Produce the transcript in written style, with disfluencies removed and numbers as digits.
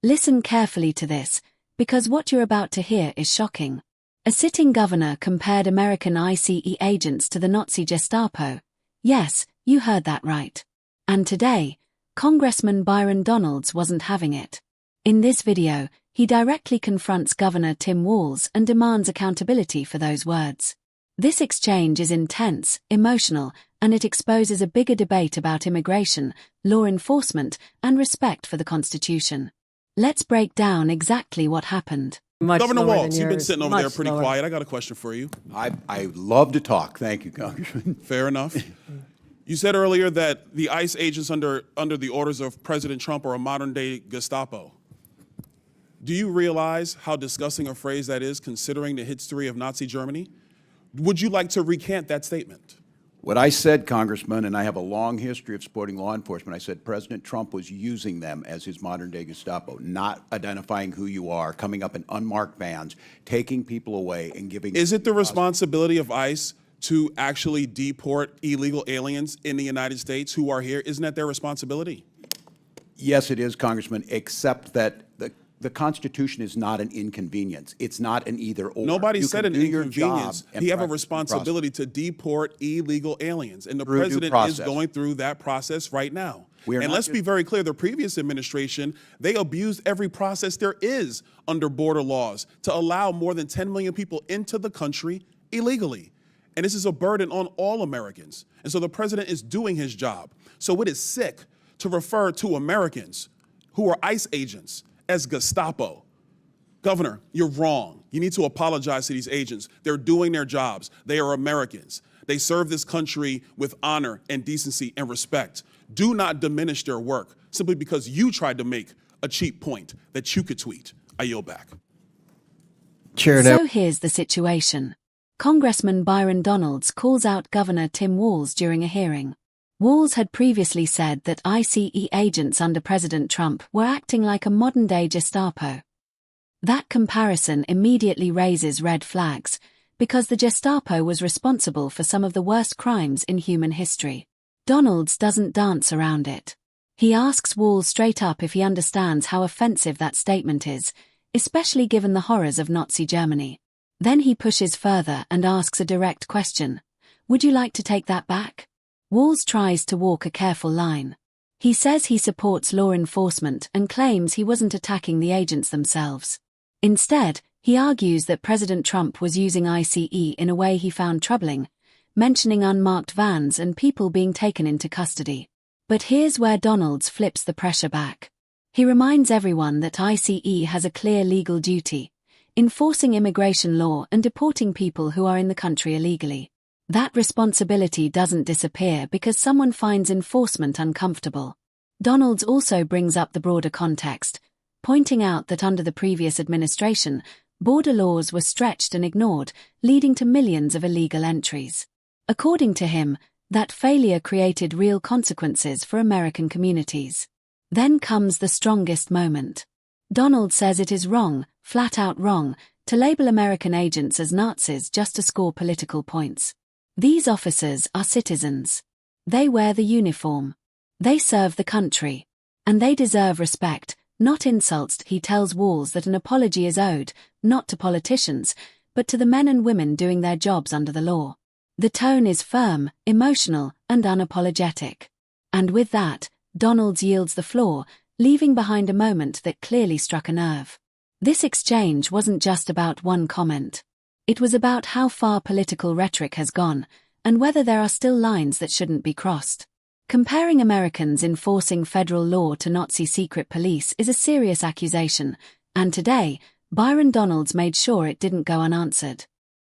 Listen carefully to this, because what you're about to hear is shocking. A sitting governor compared American ICE agents to the Nazi Gestapo. Yes, you heard that right. And today, Congressman Byron Donalds wasn't having it. In this video, he directly confronts Governor Tim Walz and demands accountability for those words. This exchange is intense, emotional, and it exposes a bigger debate about immigration, law enforcement, and respect for the Constitution. Let's break down exactly what happened. Governor Walz, you've been sitting over there pretty quiet. I got a question for you. I love to talk. Thank you, Congressman. Fair enough. You said earlier that the ICE agents under the orders of President Trump are a modern-day Gestapo. Do you realize how disgusting a phrase that is, considering the history of Nazi Germany? Would you like to recant that statement? What I said, Congressman, and I have a long history of supporting law enforcement, I said President Trump was using them as his modern-day Gestapo, not identifying who you are, coming up in unmarked vans, taking people away and giving... Is it the responsibility of ICE to actually deport illegal aliens in the United States who are here? Isn't that their responsibility? Yes, it is, Congressman, except that the Constitution is not an inconvenience. It's not an either-or. Nobody said an inconvenience. He have a responsibility to deport illegal aliens, and the president is going through that process right now. And let's be very clear, the previous administration, they abused every process there is under border laws to allow more than 10 million people into the country illegally. And this is a burden on all Americans. And so the president is doing his job. So it is sick to refer to Americans who are ICE agents as Gestapo. Governor, you're wrong. You need to apologize to these agents. They're doing their jobs. They are Americans. They serve this country with honor and decency and respect. Do not diminish their work simply because you tried to make a cheap point that you could tweet. I yield back. So here's the situation. Congressman Byron Donalds calls out Governor Tim Walz during a hearing. Walz had previously said that ICE agents under President Trump were acting like a modern-day Gestapo. That comparison immediately raises red flags, because the Gestapo was responsible for some of the worst crimes in human history. Donalds doesn't dance around it. He asks Walz straight up if he understands how offensive that statement is, especially given the horrors of Nazi Germany. Then he pushes further and asks a direct question. Would you like to take that back? Walz tries to walk a careful line. He says he supports law enforcement and claims he wasn't attacking the agents themselves. Instead, he argues that President Trump was using ICE in a way he found troubling, mentioning unmarked vans and people being taken into custody. But here's where Donalds flips the pressure back. He reminds everyone that ICE has a clear legal duty, enforcing immigration law and deporting people who are in the country illegally. That responsibility doesn't disappear because someone finds enforcement uncomfortable. Donalds also brings up the broader context, pointing out that under the previous administration, border laws were stretched and ignored, leading to millions of illegal entries. According to him, that failure created real consequences for American communities. Then comes the strongest moment. Donalds says it is wrong, flat out wrong, to label American agents as Nazis just to score political points. These officers are citizens. They wear the uniform. They serve the country. And they deserve respect, not insults. He tells Walz that an apology is owed, not to politicians, but to the men and women doing their jobs under the law. The tone is firm, emotional, and unapologetic. And with that, Donalds yields the floor, leaving behind a moment that clearly struck a nerve. This exchange wasn't just about one comment. It was about how far political rhetoric has gone, and whether there are still lines that shouldn't be crossed. Comparing Americans enforcing federal law to Nazi secret police is a serious accusation, and today, Byron Donalds made sure it didn't go unanswered.